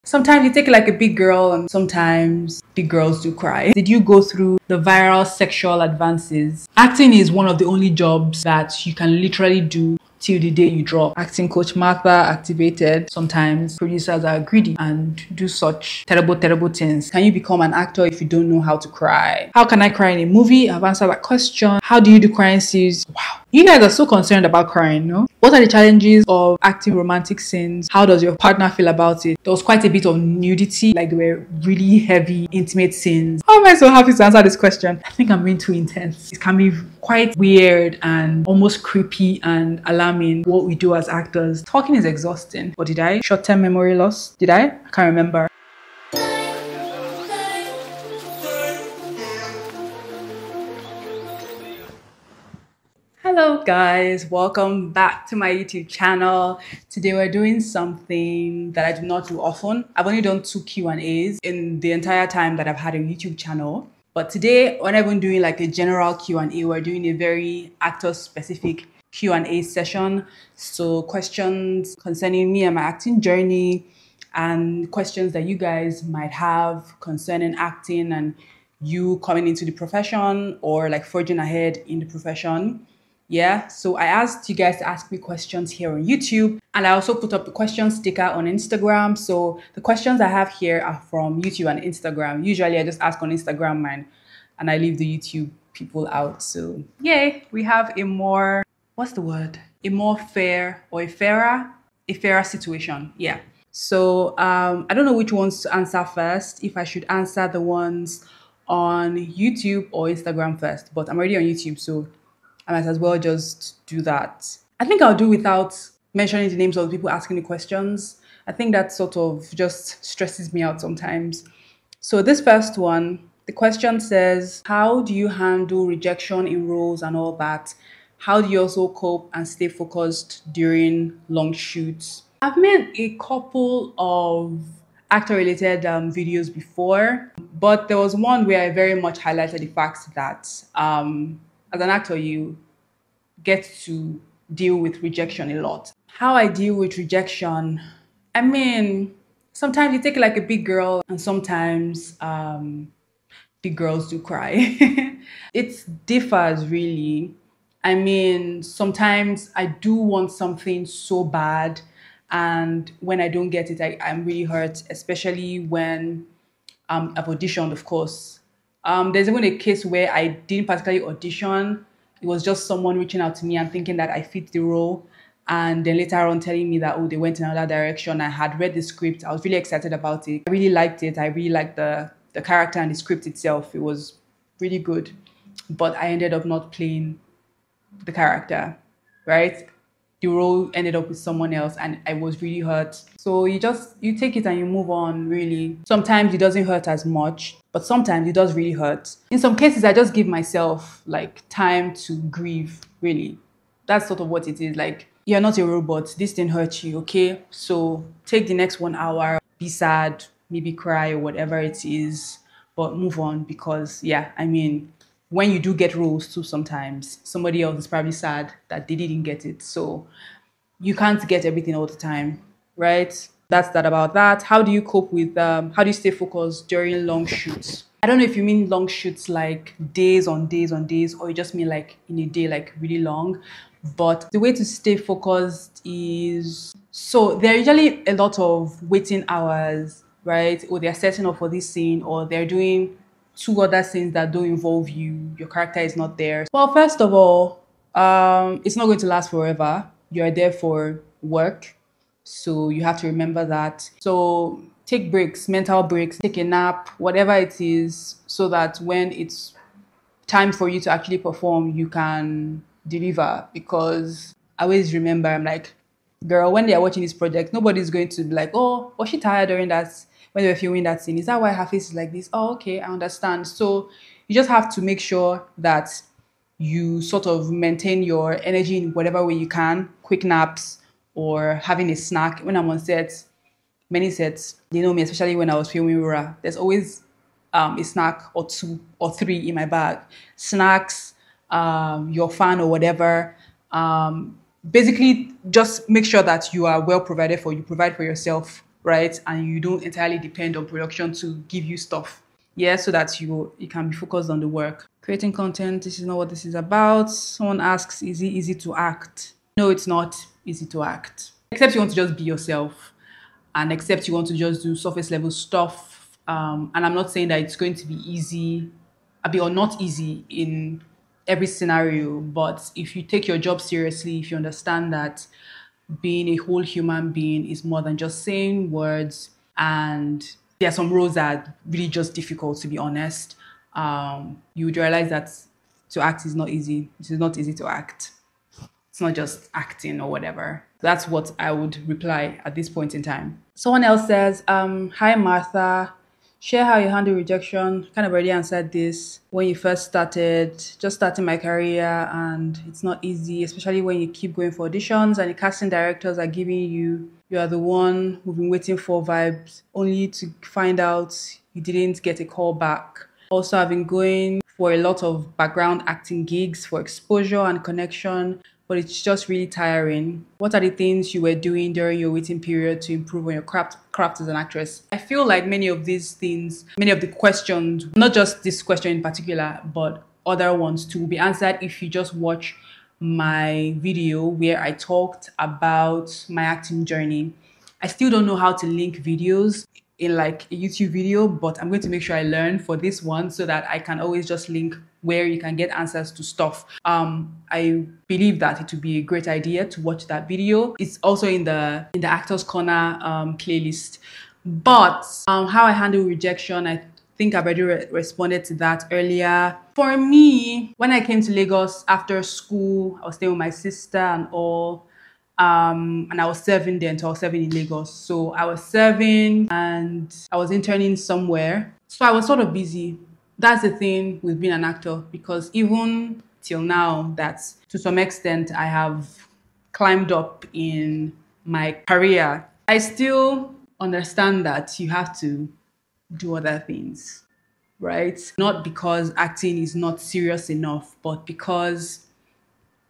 Sometimes you take it like a big girl and sometimes big girls do cry. Did you go through the viral sexual advances? Acting is one of the only jobs that you can literally do till the day you drop. Acting coach Martha activated. Sometimes producers are greedy and do such terrible things. Can you become an actor if you don't know how to cry? How can I cry in a movie? I've answered that question. How do you do crying scenes? Wow. You guys are so concerned about crying, no? What are the challenges of acting romantic scenes? How does your partner feel about it? There was quite a bit of nudity, like there were really heavy, intimate scenes. How am I so happy to answer this question? I think I'm being too intense. It can be quite weird and almost creepy and alarming what we do as actors. Talking is exhausting. Or did I? Short-term memory loss? Did I? I can't remember. Hello guys, welcome back to my YouTube channel. Today we're doing something that I do not do often. I've only done 2 Q&As in the entire time that I've had a YouTube channel. But today we're not even doing like a general Q&A, we're doing a very actor specific Q&A session. So questions concerning me and my acting journey and questions that you guys might have concerning acting and you coming into the profession or like forging ahead in the profession. Yeah, so I asked you guys to ask me questions here on YouTube, and I also put up the question sticker on Instagram. So the questions I have here are from YouTube and Instagram. Usually I just ask on Instagram, man, and I leave the YouTube people out. So yay, we have a more, what's the word? A more fair or a fairer situation. Yeah. So I don't know which ones to answer first, if I should answer the ones on YouTube or Instagram first, but I'm already on YouTube, so I might as well just do that. I think I'll do without mentioning the names of the people asking the questions. I think that sort of just stresses me out sometimes. So this first one, the question says, how do you handle rejection in roles and all that? How do you also cope and stay focused during long shoots? I've made a couple of actor-related videos before, but there was one where I very much highlighted the fact that as an actor, you get to deal with rejection a lot. How I deal with rejection, I mean, sometimes you take it like a big girl and sometimes big girls do cry. It differs really. I mean, sometimes I do want something so bad and when I don't get it, I'm really hurt, especially when I've auditioned, of course. There's even a case where I didn't particularly audition. It was just someone reaching out to me and thinking that I fit the role. And then later on telling me that, oh, they went in another direction. I had read the script. I was really excited about it. I really liked it. I really liked the character and the script itself. It was really good. But I ended up not playing the character, right? The role ended up with someone else and I was really hurt. So you take it and you move on, really. Sometimes it doesn't hurt as much, but sometimes it does really hurt. In some cases, I just give myself like time to grieve, really. That's sort of what it is. Like, you're not a robot. This didn't hurt you, okay? So take the next 1 hour, be sad, maybe cry or whatever it is, but move on because, yeah, I mean, when you do get roles too, sometimes somebody else is probably sad that they didn't get it. So you can't get everything all the time, right? That's that about that. How do you cope with, how do you stay focused during long shoots? I don't know if you mean long shoots like days on days on days, or you just mean like in a day, like really long. But the way to stay focused is, so there are usually a lot of waiting hours, right? Or they're setting up for this scene, or they're doing 2 other scenes that don't involve you. Your character is not there. Well, first of all, it's not going to last forever. You're there for work, so you have to remember that. So take breaks, mental breaks, take a nap, whatever it is, so that when it's time for you to actually perform, you can deliver. Because I always remember, I'm like, girl, when they are watching this project, nobody's going to be like, oh, was she tired during that, when they were filming that scene? Is that why her face is like this? Oh, okay, I understand. So you just have to make sure that you sort of maintain your energy in whatever way you can, quick naps or having a snack. When I'm on set, many sets, they know me, especially when I was filming Rura, there's always a snack or 2 or 3 in my bag. Snacks, your fan or whatever. Basically, just make sure that you are well provided for. You provide for yourself right? And you don't entirely depend on production to give you stuff. Yeah, so that you can be focused on the work. Creating content, this is not what this is about. Someone asks, is it easy to act? No, it's not easy to act. Except you want to just be yourself, and except you want to just do surface level stuff. And I'm not saying that it's going to be easy, or not easy in every scenario, but if you take your job seriously, if you understand that being a whole human being is more than just saying words, and there are some roles that are really just difficult, to be honest, you would realize that to act is not easy. It is not easy to act. It's not just acting or whatever. That's what I would reply at this point in time. Someone else says, hi Martha, share how you handle rejection. Kind of already answered this. When you first started, just starting my career, and it's not easy, especially when you keep going for auditions and the casting directors are giving you are the one who've been waiting for vibes, only to find out you didn't get a call back. Also, I've been going for a lot of background acting gigs for exposure and connection, but it's just really tiring. What are the things you were doing during your waiting period to improve on your craft as an actress? I feel like many of these things, many of the questions, not just this question in particular, but other ones too, will be answered if you just watch my video where I talked about my acting journey. I still don't know how to link videos in like a YouTube video, but I'm going to make sure I learn for this one so that I can always just link where you can get answers to stuff. I believe that it would be a great idea to watch that video. It's also in the Actors Corner playlist. But how I handle rejection, I think I've already responded to that earlier. For me, when I came to Lagos after school, I was staying with my sister and all. And I was serving then, so I was serving in Lagos. So I was serving and I was interning somewhere. So I was sort of busy. That's the thing with being an actor, because even till now, that to some extent I have climbed up in my career, I still understand that you have to do other things, right? Not because acting is not serious enough, but because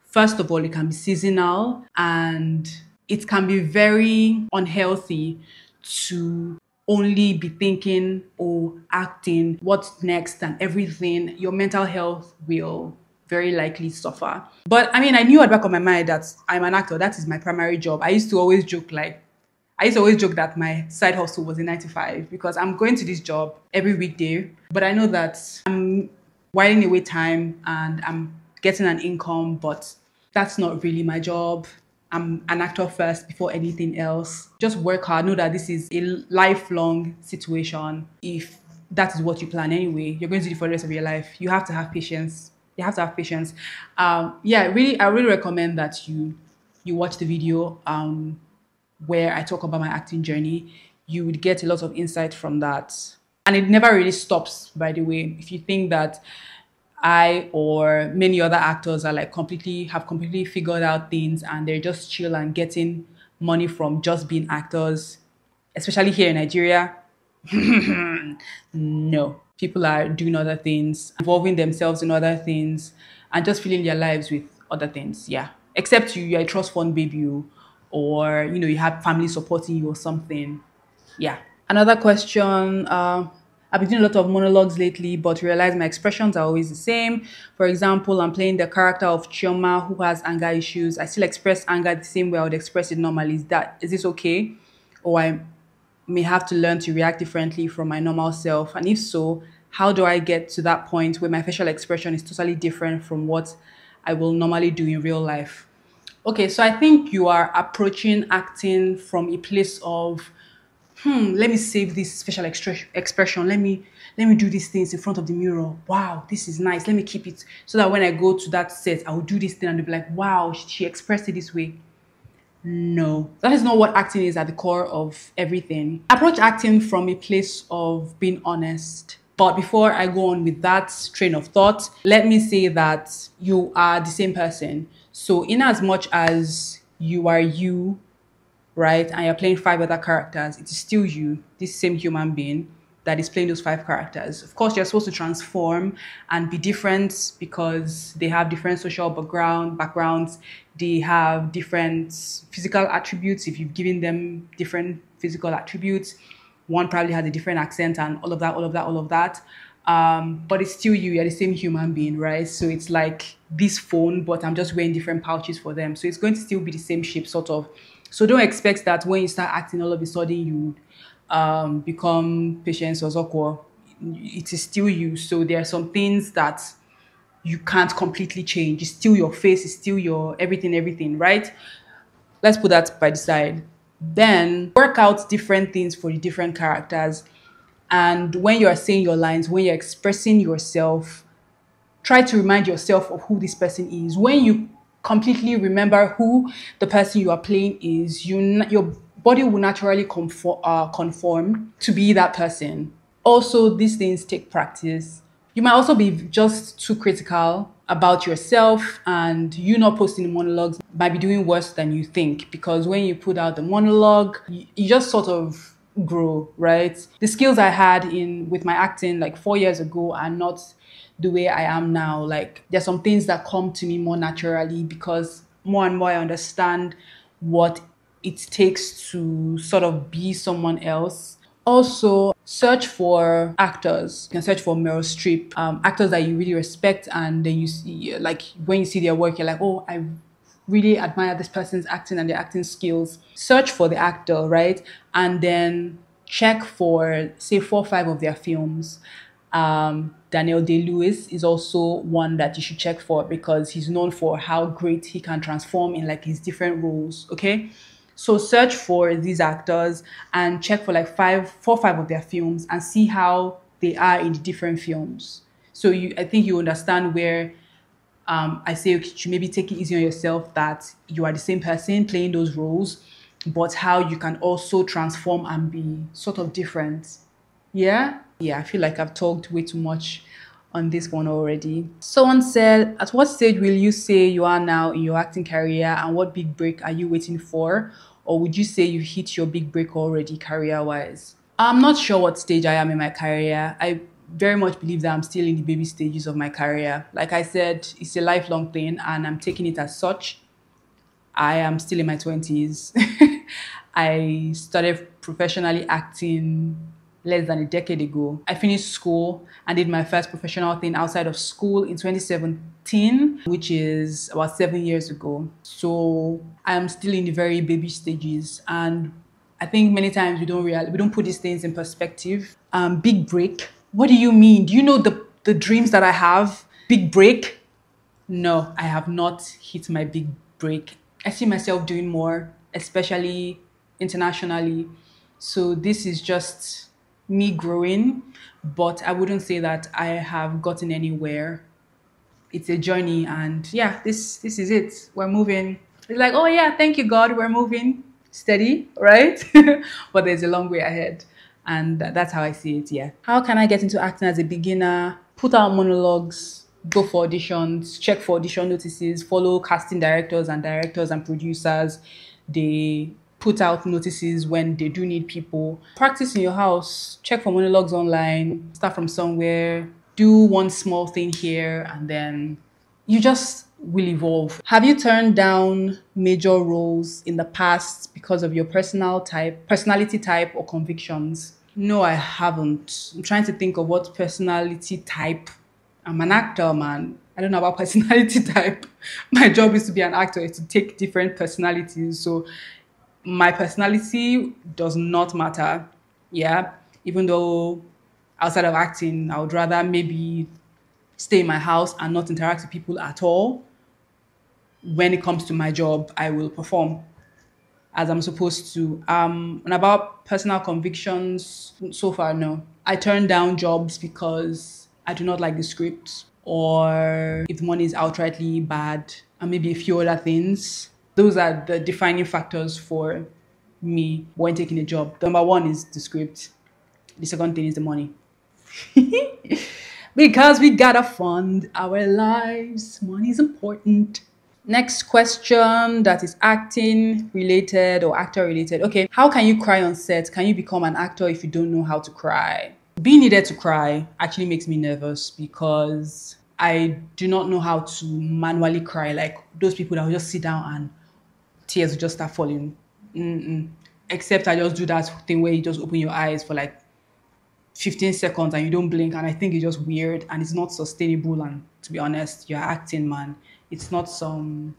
first of all, it can be seasonal and it can be very unhealthy to only be thinking or acting what's next and everything. Your mental health will very likely suffer. But I mean, I knew at the back of my mind that I'm an actor. That is my primary job. I used to always joke that my side hustle was a 9 to 5 because I'm going to this job every weekday. But I know that I'm whiling away time and I'm getting an income, but that's not really my job. I'm an actor first before anything else. Just work hard. Know that this is a lifelong situation. If that is what you plan anyway, you're going to do it for the rest of your life. You have to have patience. You have to have patience. Yeah, really, I really recommend that you watch the video where I talk about my acting journey. You would get a lot of insight from that. And it never really stops, by the way. If you think that I or many other actors are like have completely figured out things and they're just chill and getting money from just being actors, especially here in Nigeria, no. People are doing other things, involving themselves in other things, and just filling their lives with other things. Yeah. Except you're a trust fund baby, or you have family supporting you or something. Yeah. Another question. I've been doing a lot of monologues lately, but realize my expressions are always the same. For example, I'm playing the character of Chioma who has anger issues. I still express anger the same way I would express it normally. Is this okay? Or I may have to learn to react differently from my normal self? And if so, how do I get to that point where my facial expression is totally different from what I will normally do in real life? Okay, so I think you are approaching acting from a place of let me save this facial expression. Let me do these things in front of the mirror. Wow, this is nice. Let me keep it so that when I go to that set, I will do this thing and they'll be like, wow, she expressed it this way. No, that is not what acting is at the core of everything. Approach acting from a place of being honest. But before I go on with that train of thought, let me say that you are the same person. So in as much as you are you, right, and you're playing 5 other characters, it is still you, this same human being. that is playing those five characters. Of course, you're supposed to transform and be different because they have different social backgrounds. They have different physical attributes. If you've given them different physical attributes, one probably has a different accent and all of that, all of that, all of that. But it's still you. You're the same human being, right? So it's like this phone, but I'm just wearing different pouches for them. So it's going to still be the same shape, sort of. So don't expect that when you start acting, all of a sudden you become Patience Ozokwo. It is still you. So there are some things that you can't completely change. It's still your face. It's still your everything, right? Let's put that by the side. Then work out different things for the different characters. And when you are saying your lines, when you're expressing yourself, try to remind yourself of who this person is. When you completely remember who the person you are playing is, your body will naturally conform to be that person. Also, these things take practice. You might also be just too critical about yourself, and you not posting monologues might be doing worse than you think, because when you put out the monologue, you just sort of grow, right? The skills I had in with my acting like 4 years ago are not the way I am now. Like there's some things that come to me more naturally because more and more I understand what it takes to sort of be someone else. Also, search for actors. You can search for Meryl Streep, actors that you really respect, and then you see, like, when you see their work, you're like, oh, I really admire this person's acting and their acting skills. Search for the actor, right? And then check for, say, 4 or 5 of their films. Daniel Day-Lewis is also one that you should check for because he's known for how great he can transform in like his different roles, okay? So search for these actors and check for like 4 or 5 of their films and see how they are in the different films. So I think you understand where I say okay, you should maybe take it easy on yourself, that you are the same person playing those roles, but how you can also transform and be sort of different. Yeah? Yeah, I feel like I've talked way too much on this one already. Someone said, at what stage will you say you are now in your acting career, and what big break are you waiting for? Or would you say you hit your big break already career-wise? I'm not sure what stage I am in my career. I very much believe that I'm still in the baby stages of my career. Like I said, it's a lifelong thing and I'm taking it as such. I am still in my 20s. I started professionally acting less than a decade ago. I finished school and did my first professional thing outside of school in 2017, which is about 7 years ago. So I am still in the very baby stages, and I think many times we don't put these things in perspective. Big break. What do you mean? Do you know the dreams that I have? Big break? No, I have not hit my big break. I see myself doing more, especially internationally. So this is just me growing, but I wouldn't say that I have gotten anywhere. It's a journey, and yeah, this is it. We're moving. It's like, oh yeah, thank you God, we're moving steady, right? But there's a long way ahead, and that's how I see it. Yeah. How can I get into acting as a beginner? Put out monologues, go for auditions, check for audition notices, follow casting directors and producers. They put out notices when they do need people. Practice in your house, check for monologues online, start from somewhere, do one small thing here, and then you just will evolve. Have you turned down major roles in the past because of your personality type, or convictions? No, I haven't. I'm trying to think of what personality type. I'm an actor, man. I don't know about personality type. My job is to be an actor, is to take different personalities. So my personality does not matter. Yeah. Even though outside of acting, I would rather maybe stay in my house and not interact with people at all. When it comes to my job, I will perform as I'm supposed to. And about personal convictions, so far, no. I turn down jobs because I do not like the script, or if the money is outrightly bad, and maybe a few other things. Those are the defining factors for me when taking a job. The number one is the script. The second thing is the money. Because we gotta fund our lives. Money is important. Next question, that is acting related or actor related. Okay, how can you cry on set? Can you become an actor if you don't know how to cry? Being needed to cry actually makes me nervous because I do not know how to manually cry like those people that will just sit down and tears will just start falling. Mm-mm. Except I just do that thing where you just open your eyes for like 15 seconds and you don't blink. And I think it's just weird and it's not sustainable. And to be honest, you're acting, man. It's not some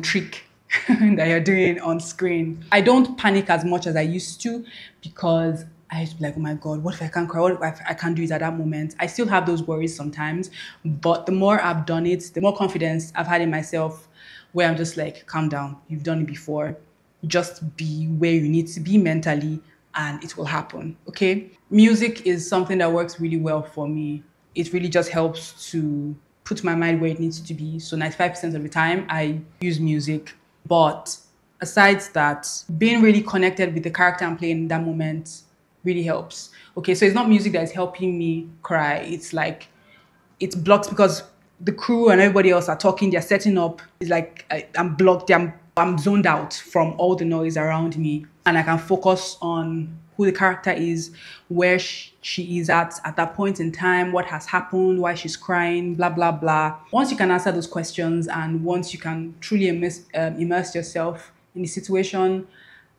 trick that you're doing on screen. I don't panic as much as I used to because I used to be like, oh my God, what if I can't cry? What if I can't do it at that moment? I still have those worries sometimes, but the more I've done it, the more confidence I've had in myself where I'm just like, calm down, you've done it before. Just be where you need to be mentally and it will happen. Okay. Music is something that works really well for me. It really just helps to put my mind where it needs to be. So 95% of the time I use music. But aside that, being really connected with the character I'm playing in that moment really helps. Okay, so it's not music that is helping me cry. It's like it blocks because the crew and everybody else are talking, they're setting up. It's like I'm blocked, I'm zoned out from all the noise around me and I can focus on who the character is, where she is at that point in time, what has happened, why she's crying, blah, blah, blah. Once you can answer those questions and once you can truly immerse yourself in the situation,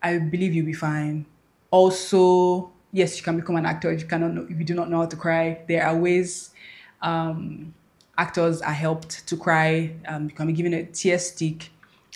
I believe you'll be fine. Also, yes, you can become an actor if you do not know how to cry. There are ways actors are helped to cry. You can be given a tear stick.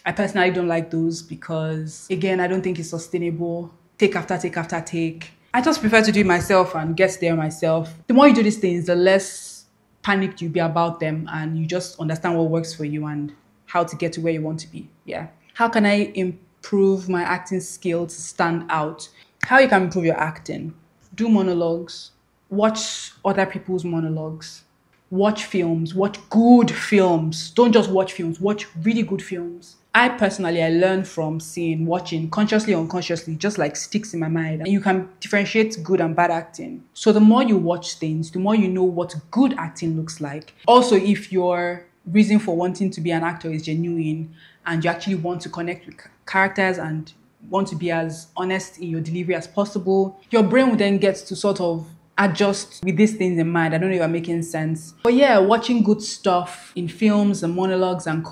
I personally don't like those because, again, I don't think it's sustainable. Take after take after take. I just prefer to do it myself and get there myself. The more you do these things, the less panicked you'll be about them and you just understand what works for you and how to get to where you want to be. Yeah. How can I improve my acting skill to stand out? How you can improve your acting? Do monologues. Watch other people's monologues. Watch films. Watch good films. Don't just watch films. Watch really good films. I personally, I learn from watching consciously or unconsciously, just like sticks in my mind. And you can differentiate good and bad acting. So the more you watch things, the more you know what good acting looks like. Also, if your reason for wanting to be an actor is genuine and you actually want to connect with characters and want to be as honest in your delivery as possible, your brain will then get to sort of adjust with these things in mind. I don't know if I'm making sense. But yeah, watching good stuff in films and monologues and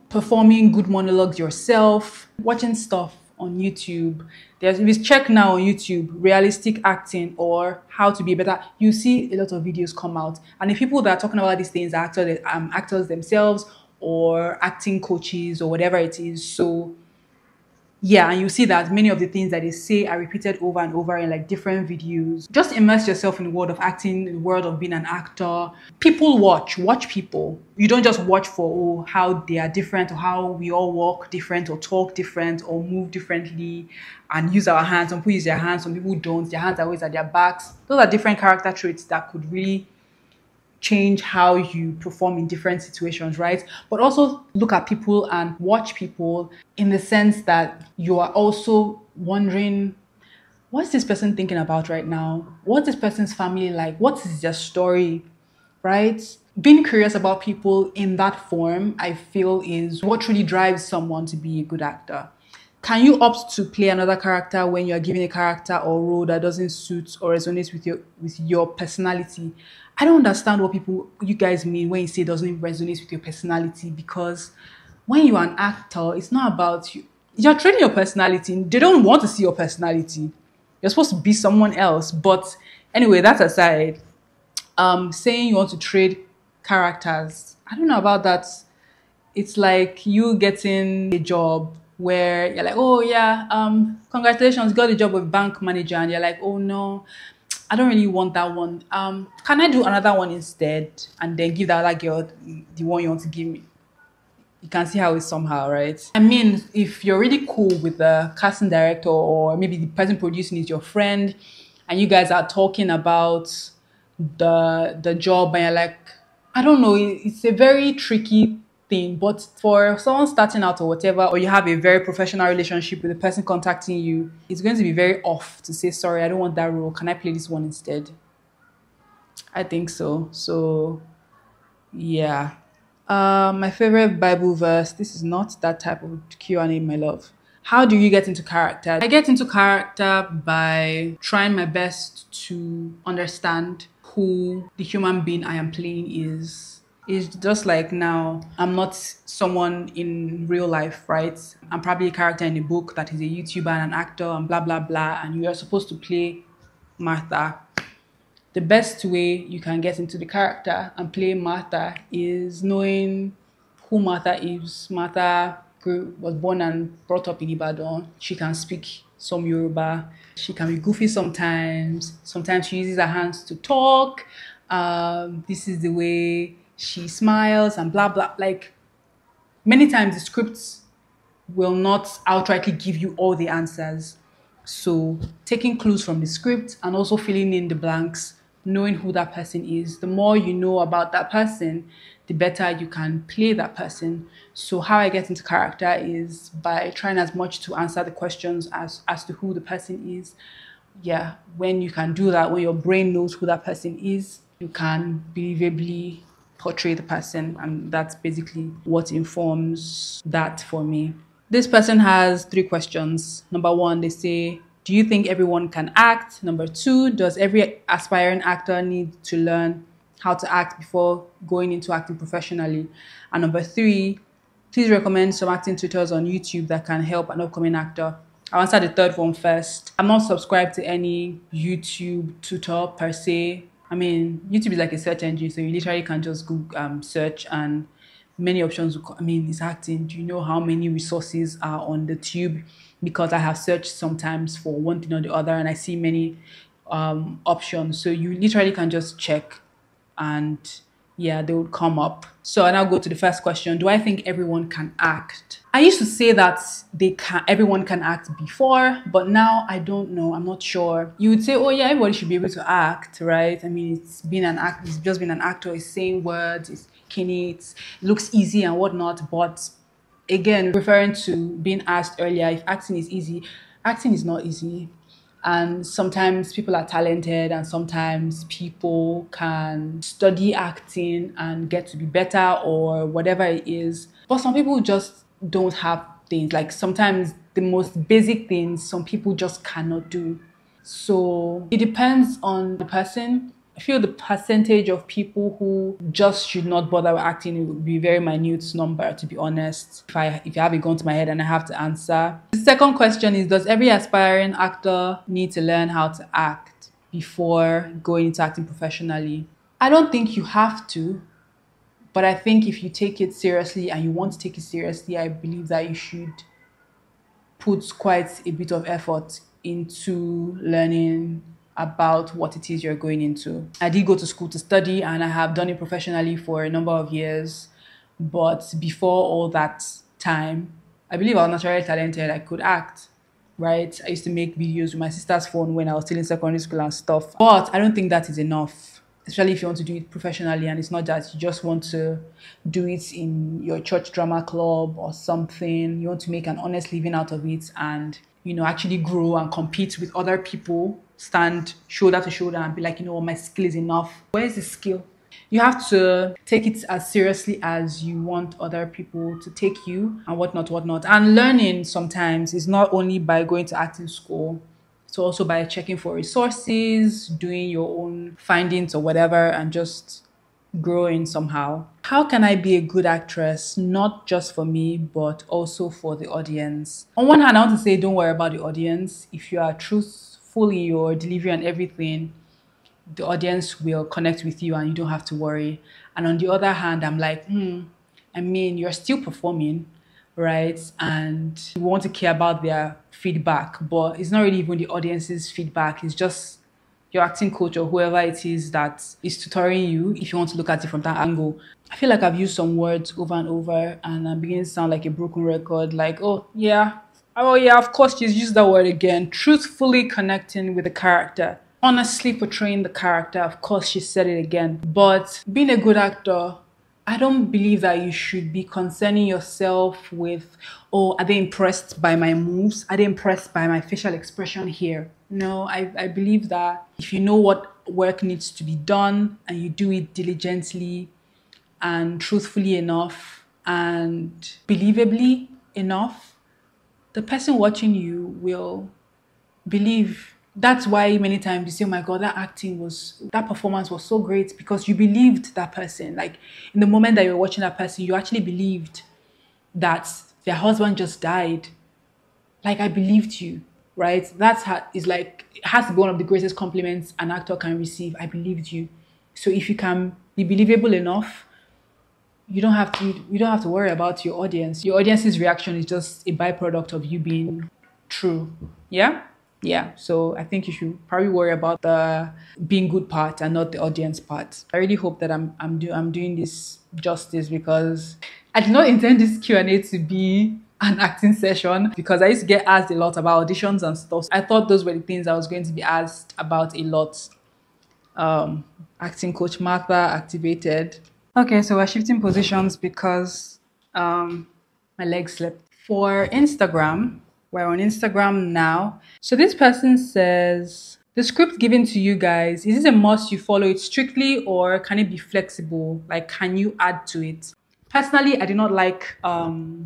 performing good monologues yourself, watching stuff on YouTube. If you check now on YouTube, realistic acting or how to be better, you see a lot of videos come out. And the people that are talking about these things are actors themselves or acting coaches or whatever it is. So yeah, and you see that many of the things that they say are repeated over and over in like different videos. Just immerse yourself in the world of acting, in the world of being an actor. People watch people. You don't just watch for how they are different or how we all walk different or talk different or move differently and use our hands. Some people use their hands, some people don't. Their hands are always at their backs. Those are different character traits that could really change how you perform in different situations, right? But also look at people and watch people in the sense that you are also wondering, what's this person thinking about right now? What's this person's family like? What is their story, right? Being curious about people in that form, I feel, is what really drives someone to be a good actor. Can you opt to play another character when you're given a character or role that doesn't suit or resonate with your personality? I don't understand what you guys mean when you say it doesn't resonate with your personality, because when you're an actor, it's not about you. You're training your personality. They don't want to see your personality. You're supposed to be someone else. But anyway, that aside, saying you want to trade characters, I don't know about that. It's like you getting a job where you're like, oh yeah, congratulations, got a job with bank manager, and you're like, oh no, I don't really want that one. Can I do another one instead? And then give the other girl the one you want to give me. You can see how it's somehow, right? I mean, if you're really cool with the casting director or maybe the person producing is your friend and you guys are talking about the job and you're like, I don't know, it's a very tricky thing, but for someone starting out or whatever, or you have a very professional relationship with the person contacting you, it's going to be very off to say, sorry, I don't want that role. Can I play this one instead? I think so. So yeah. My favorite Bible verse. This is not that type of Q&A, my love. How do you get into character? I get into character by trying my best to understand who the human being I am playing is. It's just like now, I'm not someone in real life, right? I'm probably a character in a book that is a YouTuber and an actor and blah, blah, blah. And you are supposed to play Martha. The best way you can get into the character and play Martha is knowing who Martha is. Martha was born and brought up in Ibadan. She can speak some Yoruba. She can be goofy sometimes. Sometimes she uses her hands to talk. This is the way she smiles and blah blah. Like many times the scripts will not outrightly give you all the answers. So taking clues from the script and also filling in the blanks, knowing who that person is. The more you know about that person, the better you can play that person. So how I get into character is by trying as much to answer the questions as to who the person is. Yeah, when you can do that, when your brain knows who that person is, you can believably portray the person, and that's basically what informs that for me. This person has 3 questions. Number 1, they say, do you think everyone can act? Number 2, does every aspiring actor need to learn how to act before going into acting professionally? And number 3, please recommend some acting tutors on YouTube that can help an upcoming actor. I'll answer the third one first. I'm not subscribed to any YouTube tutor per se. I mean, YouTube is like a search engine, so you literally can just Google search and many options. I mean, it's acting. Do you know how many resources are on the tube? Because I have searched sometimes for one thing or the other, and I see many options. So you literally can just check, and yeah, they would come up. So I now go to the first question. Do I think everyone can act? I used to say that everyone can act before, but now I don't know. I'm not sure. You would say, oh yeah, everybody should be able to act, right? I mean, it's just been an actor, it's saying words, it's skinny, it looks easy and whatnot. But again, referring to being asked earlier, if acting is easy, acting is not easy. And sometimes people are talented, and sometimes people can study acting and get to be better or whatever it is. But some people just don't have things. Like sometimes the most basic things, some people just cannot do. So it depends on the person. I feel the percentage of people who just should not bother with acting, it would be a very minute number, to be honest. If you have a gun to my head and I have to answer. The second question is, does every aspiring actor need to learn how to act before going into acting professionally? I don't think you have to, but I think if you take it seriously and you want to take it seriously, I believe that you should put quite a bit of effort into learning about what it is you're going into. I did go to school to study, and I have done it professionally for a number of years. But before all that time, I believe I was naturally talented. I could act, right? I used to make videos with my sister's phone when I was still in secondary school and stuff. But I don't think that is enough, especially if you want to do it professionally, and it's not that you just want to do it in your church drama club or something. You want to make an honest living out of it and, actually grow and compete with other people, stand shoulder to shoulder and be like, my skill is enough. Where's the skill? You have to take it as seriously as you want other people to take you and whatnot. And learning sometimes is not only by going to acting school. It's also by checking for resources, doing your own findings or whatever, and just growing somehow. How can I be a good actress? Not just for me, but also for the audience. On one hand, I want to say, don't worry about the audience. If you are truthful in your delivery and everything, the audience will connect with you and you don't have to worry. And on the other hand, I'm like, you're still performing, right? And you want to care about their feedback, but it's not really even the audience's feedback. It's just your acting coach or whoever it is that is tutoring you, if you want to look at it from that angle. I feel like I've used some words over and over and I'm beginning to sound like a broken record, like, oh yeah, of course she's used that word again. Truthfully connecting with the character. Honestly portraying the character, of course she said it again. But being a good actor, I don't believe that you should be concerning yourself with, oh, are they impressed by my moves? Are they impressed by my facial expression here? No, I believe that if you know what work needs to be done and you do it diligently and truthfully enough and believably enough, the person watching you will believe. That's why many times you say, oh my God, that performance was so great because you believed that person. Like in the moment that you're watching that person, you actually believed that their husband just died. Like I believed you, right? That's how is like it has to be one of the greatest compliments an actor can receive. I believed you. So if you can be believable enough, you don't have to worry about your audience. Your audience's reaction is just a byproduct of you being true. Yeah? Yeah. So I think you should probably worry about the being good part and not the audience part. I really hope that I'm doing this justice because I did not intend this Q&A to be an acting session because I used to get asked a lot about auditions and stuff. I thought those were the things I was going to be asked about a lot. Acting coach Martha activated. Okay, so we're shifting positions because my leg slipped. For Instagram, we're on Instagram now. So this person says, the script given to you guys, is this a must you follow it strictly or can it be flexible? Like, can you add to it? Personally, I do not like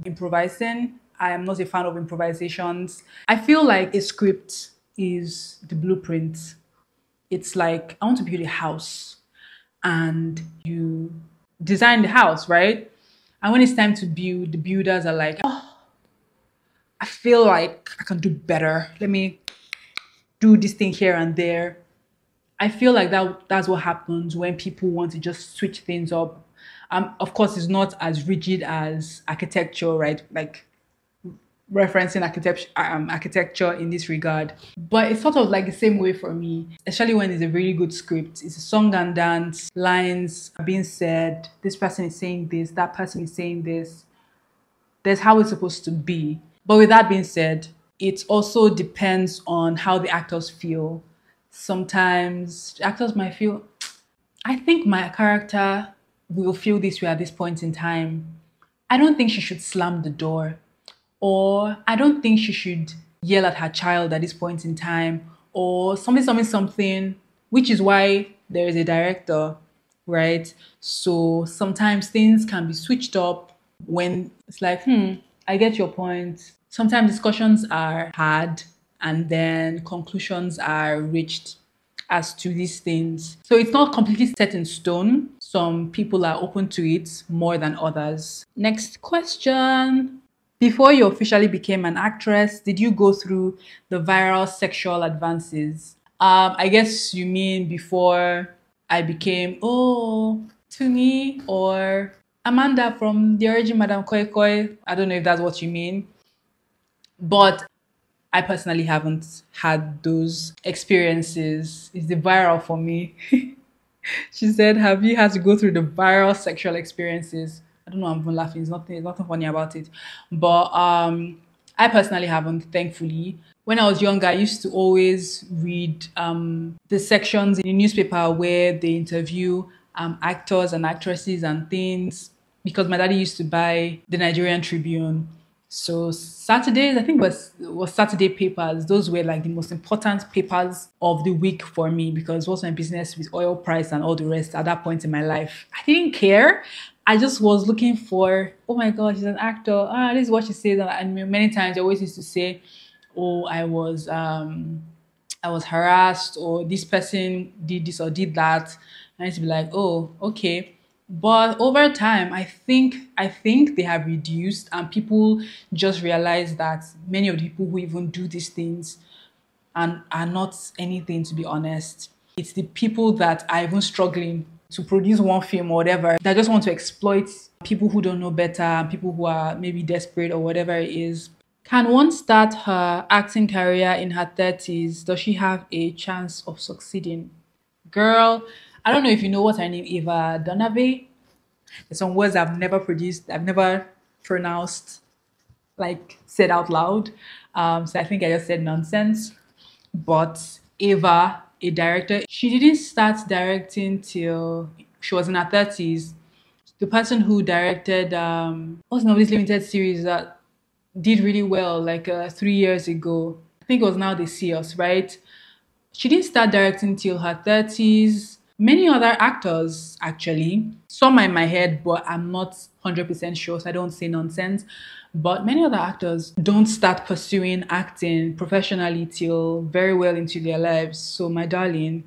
improvising. I am not a fan of improvisations. I feel like a script is the blueprint. It's like, I want to build a house and you design the house, right? And when it's time to build, the builders are like, oh, I feel like I can do better. Let me do this thing here and there. I feel like that's what happens when people want to just switch things up. Of course, it's not as rigid as architecture, right? Like referencing architecture in this regard. But it's sort of like the same way for me, especially when it's a really good script. It's a song and dance, lines are being said, this person is saying this, that person is saying this. There's how it's supposed to be. But with that being said, it also depends on how the actors feel. Sometimes the actors might feel, I think my character will feel this way at this point in time. I don't think she should slam the door. Or I don't think she should yell at her child at this point in time. Or something, which is why there is a director, right? So sometimes things can be switched up when it's like, I get your point. Sometimes discussions are had and then conclusions are reached as to these things. So it's not completely set in stone. Some people are open to it more than others. Next question. Before you officially became an actress, did you go through the viral sexual advances? I guess you mean before I became, oh, Tumi or Amanda from the origin Madame Koi Koi. I don't know if that's what you mean. But I personally haven't had those experiences. It's the viral for me. She said, have you had to go through the viral sexual experiences? I don't know, I'm even laughing. There's nothing funny about it. But I personally haven't, thankfully. When I was younger, I used to always read the sections in the newspaper where they interview actors and actresses and things because my daddy used to buy the Nigerian Tribune. So Saturdays, I think was Saturday papers. Those were like the most important papers of the week for me because what's my business with oil price and all the rest at that point in my life? I didn't care. I just was looking for, oh my God, she's an actor. This is what she says. And many times I always used to say, oh, I was harassed or this person did this or did that. And I used to be like, oh, okay. But over time, I think they have reduced and people just realize that many of the people who even do these things and are not anything, to be honest. It's the people that are even struggling to produce one film or whatever that just want to exploit people who don't know better, people who are maybe desperate or whatever it is. Can one start her acting career in her 30s? Does she have a chance of succeeding? Girl, I don't know if you know what her name Eva Donave. There's some words I've never pronounced, like said out loud. So I think I just said nonsense. But Eva, a director, she didn't start directing till she was in her 30s. The person who directed what's the name of this limited series that did really well like 3 years ago. I think it was Now They See Us, right? She didn't start directing till her 30s. Many other actors, actually. Some are in my head, but I'm not 100% sure, so I don't say nonsense. But many other actors don't start pursuing acting professionally till very well into their lives. So, my darling,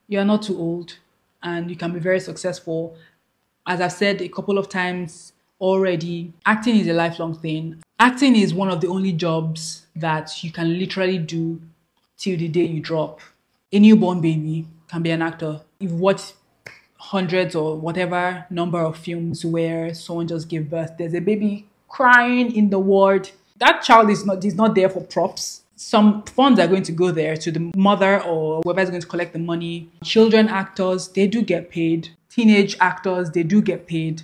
you are not too old and you can be very successful. As I've said a couple of times already, acting is a lifelong thing. Acting is one of the only jobs that you can literally do till the day you drop. A newborn baby can be an actor. You've watched hundreds or whatever number of films where someone just gave birth. There's a baby crying in the ward. That child is not there for props. Some funds are going to go there to the mother or whoever is going to collect the money. Children actors, they do get paid. Teenage actors, they do get paid.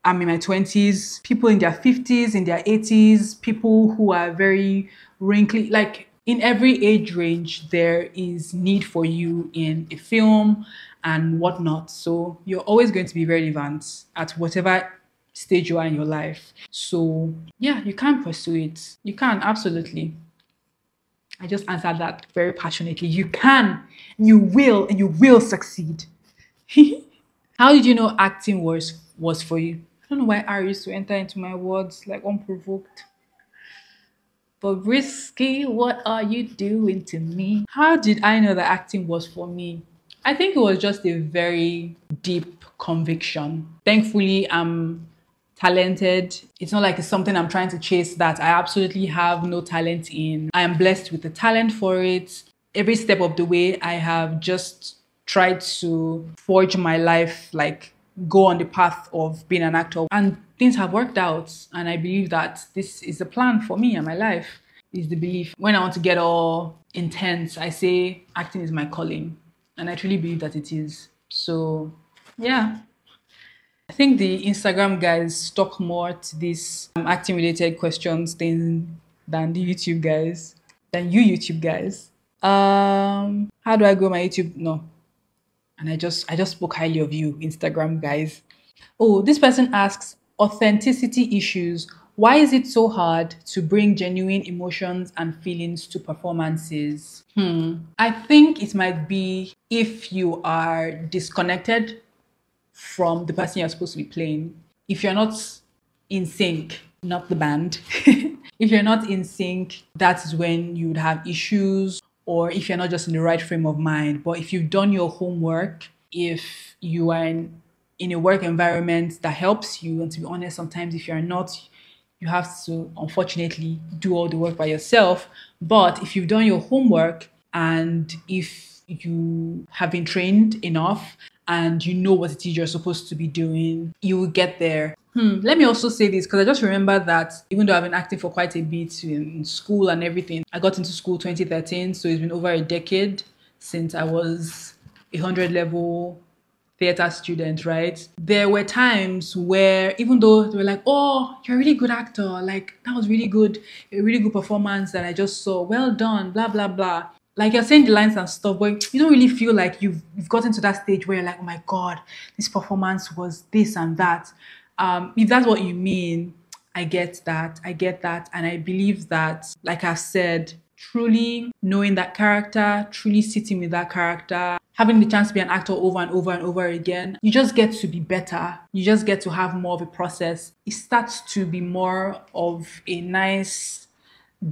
I'm in my 20s, people in their 50s, in their 80s, people who are very wrinkly. Like in every age range, there is need for you in a film and whatnot. So you're always going to be relevant at whatever stage you are in your life. So yeah, you can pursue it. You can, absolutely. I just answered that very passionately. You can, and you will succeed. How did you know acting was for you? I don't know why I used to enter into my words like unprovoked. But risky, what are you doing to me? How did I know that acting was for me? I think it was just a very deep conviction. Thankfully, I'm talented. It's not like it's something I'm trying to chase that I absolutely have no talent in. I am blessed with the talent for it. Every step of the way, I have just tried to forge my life, like go on the path of being an actor. And things have worked out. And I believe that this is the plan for me and my life, is the belief. When I want to get all intense, I say acting is my calling. And I truly believe that it is. So, yeah. I think the Instagram guys talk more to these acting related questions than the YouTube guys, than you YouTube guys. How do I grow my YouTube? No. And I just spoke highly of you, Instagram guys. Oh, this person asks authenticity issues. Why is it so hard to bring genuine emotions and feelings to performances? I think it might be if you are disconnected from the person you're supposed to be playing. If you're not in sync, not the band. If you're not in sync, that is when you would have issues, or if you're not just in the right frame of mind. But if you've done your homework, if you are in a work environment that helps you, and to be honest, sometimes if you're not, you have to unfortunately do all the work by yourself. But if you've done your homework and if you have been trained enough and you know what it is you're supposed to be doing, you will get there. Let me also say this because I just remember that even though I've been acting for quite a bit in school and everything, I got into school 2013, so it's been over a decade since I was 100 level theater student, right? There were times where even though they were like, oh, you're a really good actor, like that was really good, a really good performance that I just saw, well done, blah, blah, blah. Like you're saying the lines and stuff, but you don't really feel like you've gotten to that stage where you're like, oh my God, this performance was this and that. If that's what you mean, I get that. I get that. And I believe that, like I've said, truly knowing that character, truly sitting with that character, having the chance to be an actor over and over and over again, you just get to be better. You just get to have more of a process. It starts to be more of a nice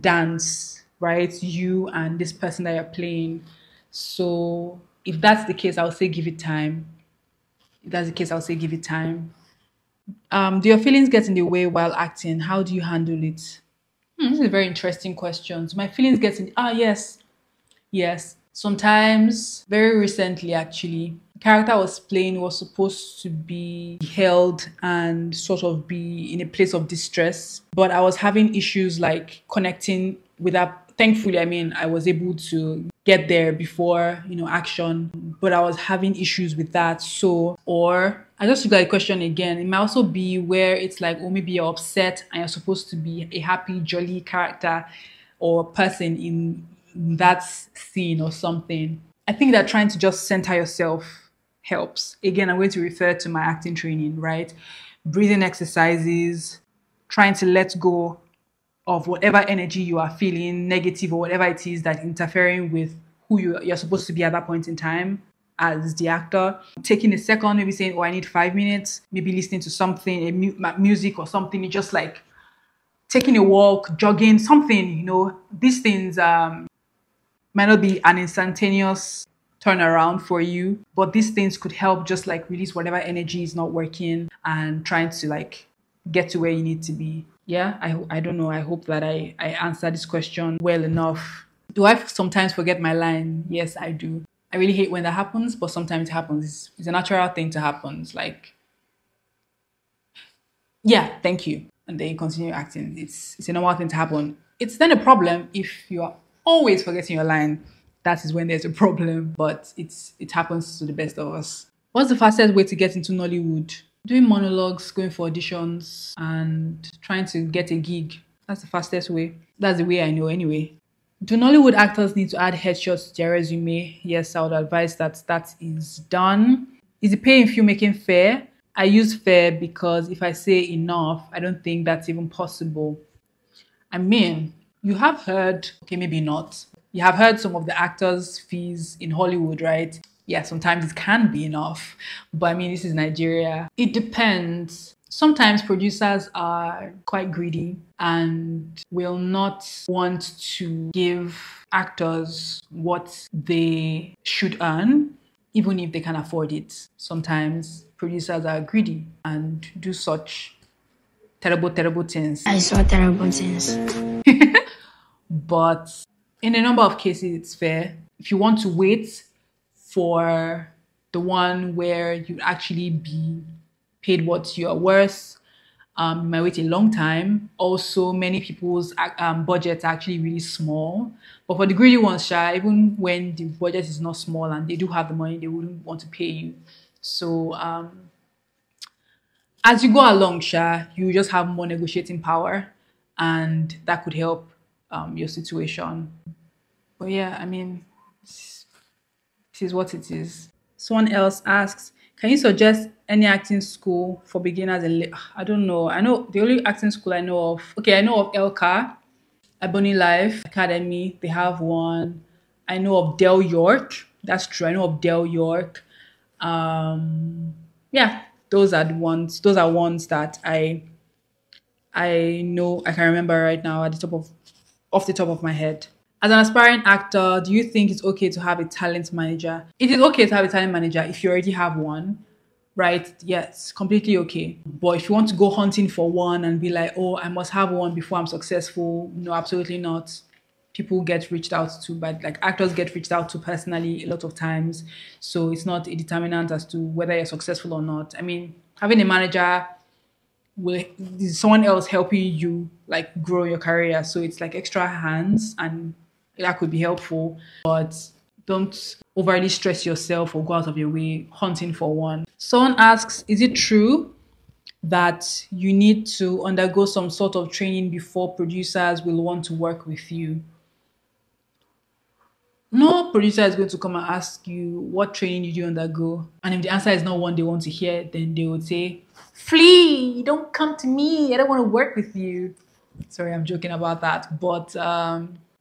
dance, right? You and this person that you're playing. So if that's the case, I'll say give it time. If that's the case, I'll say give it time. Do your feelings get in the way while acting? How do you handle it? This is a very interesting question. Do my feelings get in? Yes. Yes. Sometimes, very recently actually, the character I was playing was supposed to be held and sort of be in a place of distress, but I was having issues like connecting with that. Thankfully, I mean, I was able to get there before, action, but I was having issues with that. So, or I just took that question again. It might also be where it's like, oh, maybe you're upset and you're supposed to be a happy, jolly character or person in that scene or something. I think that trying to just center yourself helps. Again, I'm going to refer to my acting training, right? Breathing exercises, trying to let go of whatever energy you are feeling, negative or whatever it is that interfering with who you're supposed to be at that point in time as the actor. Taking a second, maybe saying, oh, I need 5 minutes, maybe listening to something, music or something. It's just like taking a walk, jogging, something, these things might not be an instantaneous turnaround for you, but these things could help just like release whatever energy is not working and trying to like get to where you need to be. Yeah, I don't know. I hope that I answered this question well enough. Do I sometimes forget my line? Yes, I do. I really hate when that happens, but sometimes it happens. It's a natural thing to happen. It's like, yeah, thank you. And then you continue acting. It's a normal thing to happen. It's then a problem if you are always forgetting your line. That is when there's a problem. But it happens to the best of us. What's the fastest way to get into Nollywood? Doing monologues, going for auditions, and trying to get a gig. That's the fastest way. That's the way I know anyway. Do Nollywood actors need to add headshots to their resume? Yes, I would advise that that is done. Is the pay in filmmaking fair? I use fair because if I say enough, I don't think that's even possible. I mean, you have heard, okay, maybe not. You have heard some of the actors' fees in Hollywood, right? Yeah, sometimes it can be enough. But I mean, this is Nigeria. It depends. Sometimes producers are quite greedy and will not want to give actors what they should earn, even if they can afford it. Sometimes producers are greedy and do such terrible, terrible things. I saw terrible things. But in a number of cases, it's fair. If you want to wait for the one where you actually be paid what you are worth, you might wait a long time. Also, many people's budgets are actually really small. But for the greedy ones, even when the budget is not small and they do have the money, they wouldn't want to pay you. So as you go along, you just have more negotiating power, and that could help your situation. But yeah, I mean, it is what it is. Someone else asks, can you suggest any acting school for beginners? I don't know. I know the only acting school I know of. Okay, I know of Elka, Ebony Life Academy. They have one. I know of Del York. That's true. I know of Del York. Yeah, those are the ones. Those are ones that I know I can remember right now at the top of off the top of my head. As an aspiring actor, do you think it's okay to have a talent manager? It is okay to have a talent manager if you already have one, right? Yes, completely okay. But if you want to go hunting for one and be like, oh, I must have one before I'm successful, no, absolutely not. People get reached out to, but like actors get reached out to personally a lot of times. So it's not a determinant as to whether you're successful or not. I mean, having a manager will is someone else helping you like grow your career. So it's like extra hands and that could be helpful. But don't overly stress yourself or go out of your way hunting for one. Someone asks, is it true that you need to undergo some sort of training before producers will want to work with you? No producer is going to come and ask you what training did you undergo. And if the answer is not one they want to hear, then they would say, flee, don't come to me. I don't want to work with you. Sorry, I'm joking about that. But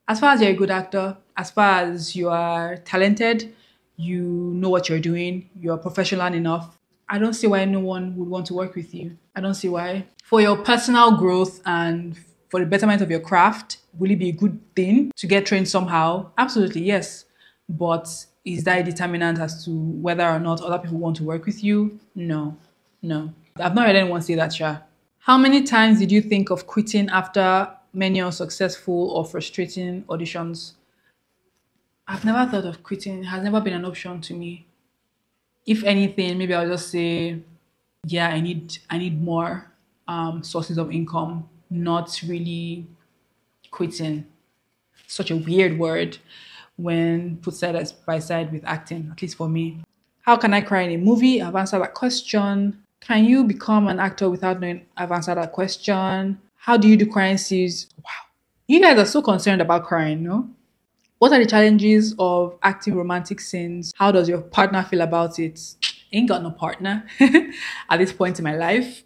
as far as you're a good actor, as far as you are talented, you know what you're doing, you're professional enough, I don't see why no one would want to work with you. I don't see why. For your personal growth and for the betterment of your craft, will it be a good thing to get trained somehow? Absolutely, yes. But is that a determinant as to whether or not other people want to work with you? No, no. I've not heard anyone say that, Sha. How many times did you think of quitting after many unsuccessful or frustrating auditions? I've never thought of quitting. It has never been an option to me. If anything, maybe I'll just say, yeah, I need more sources of income, not really quitting. Such a weird word when put side by side with acting, at least for me. How can I cry in a movie? I've answered that question. Can you become an actor without knowing? I've answered that question. How do you do crying scenes? Wow. You guys are so concerned about crying, no? What are the challenges of acting romantic scenes? How does your partner feel about it? Ain't got no partner at this point in my life.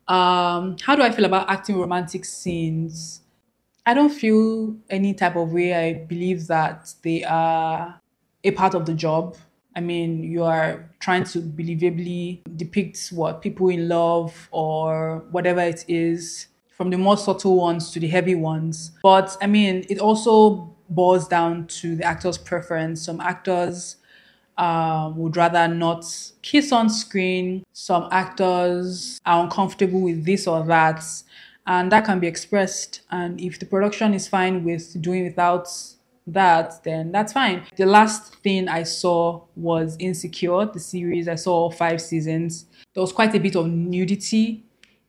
How do I feel about acting romantic scenes? I don't feel any type of way. I believe that they are a part of the job. I mean, you are trying to believably depict what people in love or whatever it is from the more subtle ones to the heavy ones. But I mean, it also boils down to the actor's preference. Some actors would rather not kiss on screen. Some actors are uncomfortable with this or that, and that can be expressed. And if the production is fine with doing without that, then that's fine. The last thing I saw was Insecure, the series. I saw all 5 seasons. There was quite a bit of nudity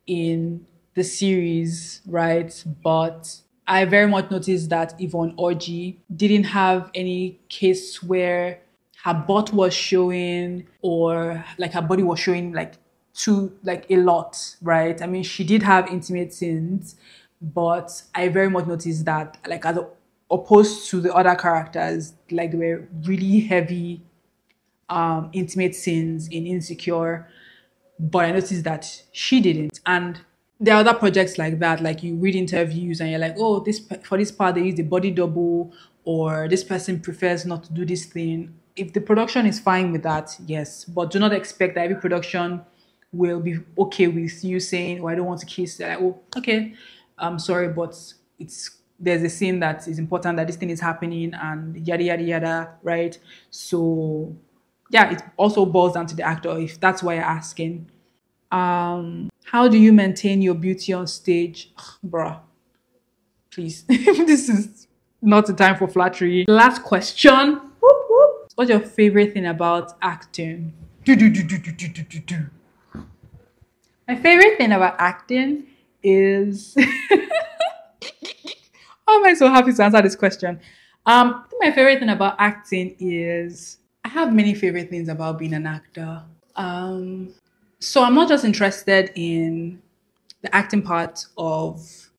in the series, right? But I very much noticed that Yvonne Orji didn't have any case where her butt was showing or like her body was showing like too like a lot, right? I mean, she did have intimate scenes, but I very much noticed that like as opposed to the other characters, like they were really heavy intimate scenes in Insecure, but I noticed that she didn't. And there are other projects like that, like you read interviews and you're like, oh, for this part they use the body double, or this person prefers not to do this thing. If the production is fine with that, yes, but do not expect that every production will be okay with you saying, oh, I don't want to kiss. They're like, oh, okay, I'm sorry, but there's a scene that is important that this thing is happening and yada yada yada, right? So yeah, it also boils down to the actor if that's why you're asking. How do you maintain your beauty on stage? Ugh, bruh, please. This is not the time for flattery. Last question. Whoop, whoop. What's your favorite thing about acting? Do, do, do, do, do, do, do, do, do. My favorite thing about acting is how am I so happy to answer this question? I think my favorite thing about acting is I have many favorite things about being an actor. So I'm not just interested in the acting part of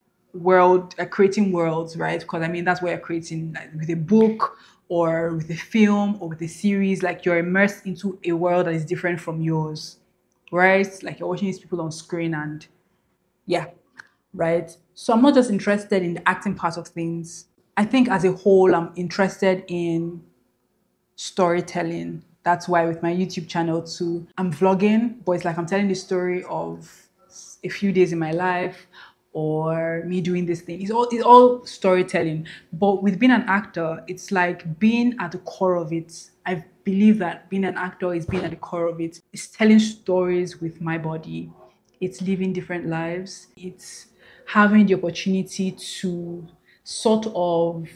creating worlds, right? Because I mean that's what you're creating like, with a book or with a film or with a series. Like you're immersed into a world that is different from yours, right? Like you're watching these people on screen and yeah, right? So I'm not just interested in the acting part of things. I think as a whole, I'm interested in storytelling. That's why with my YouTube channel too, I'm vlogging, but it's like I'm telling the story of a few days in my life or me doing this thing. It's all storytelling. But with being an actor, it's like being at the core of it. I believe that being an actor is being at the core of it. It's telling stories with my body. It's living different lives. It's having the opportunity to sort of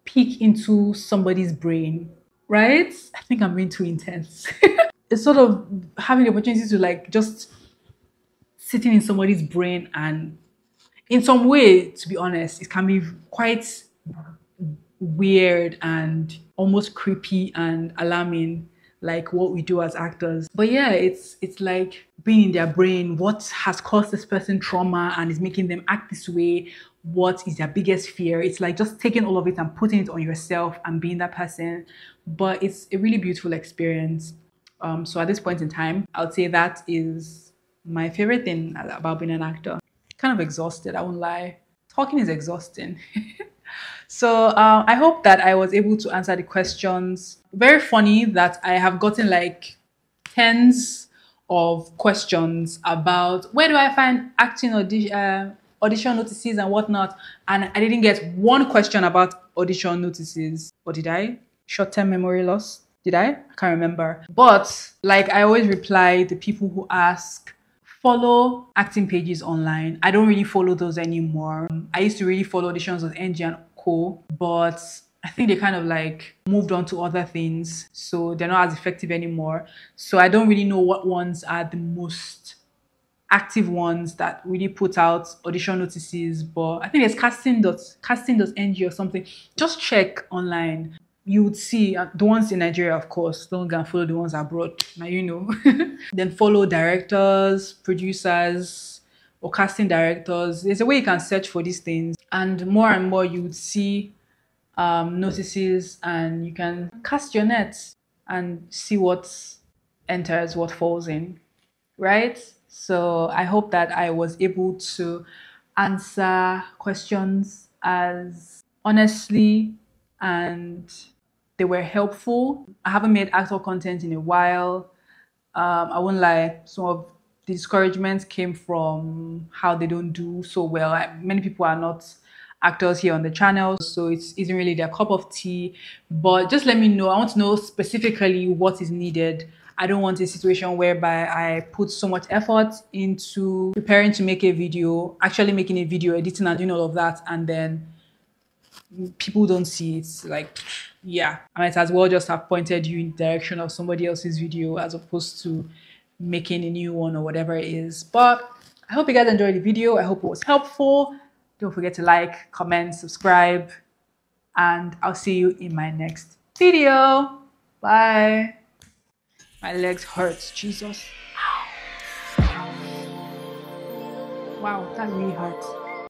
peek into somebody's brain, right? I think I'm being too intense. It's sort of having the opportunity to like just sitting in somebody's brain, and in some way, to be honest, it can be quite weird and almost creepy and alarming, like what we do as actors. But yeah, it's like being in their brain. What has caused this person trauma and is making them act this way? What is their biggest fear? It's like just taking all of it and putting it on yourself and being that person. But it's a really beautiful experience. So at this point in time, I would say that is my favorite thing about being an actor. Kind of exhausted, I won't lie. Talking is exhausting. So I hope that I was able to answer the questions. Very funny that I have gotten like tens of questions about where do I find acting audition notices and whatnot. And I didn't get one question about audition notices. Or did I? Short-term memory loss? Did I? I can't remember. But like I always reply the people who ask, follow acting pages online. I don't really follow those anymore. I used to really follow auditions on NG and Co, but I think they kind of like moved on to other things, so they're not as effective anymore. So I don't really know what ones are the most active ones that really put out audition notices, but I think there's casting.ng or something. Just check online. You would see the ones in Nigeria, of course. Don't go and follow the ones abroad. Now you know. Then follow directors, producers, or casting directors. There's a way you can search for these things, and more you would see notices, and you can cast your net and see what enters, what falls in, right? So I hope that I was able to answer questions as honestly and they were helpful. I haven't made actor content in a while. I won't lie, some of the discouragement came from how they don't do so well. Many people are not actors here on the channel, so it isn't really their cup of tea. But just let me know. I want to know specifically what is needed. I don't want a situation whereby I put so much effort into preparing to make a video, actually making a video, editing and doing all of that, and then people don't see it. Like, yeah, I might as well just have pointed you in the direction of somebody else's video as opposed to making a new one or whatever it is. But I hope you guys enjoyed the video. I hope it was helpful. Don't forget to like, comment, subscribe, and I'll see you in my next video. Bye. My legs hurt, Jesus. Wow, that really hurts.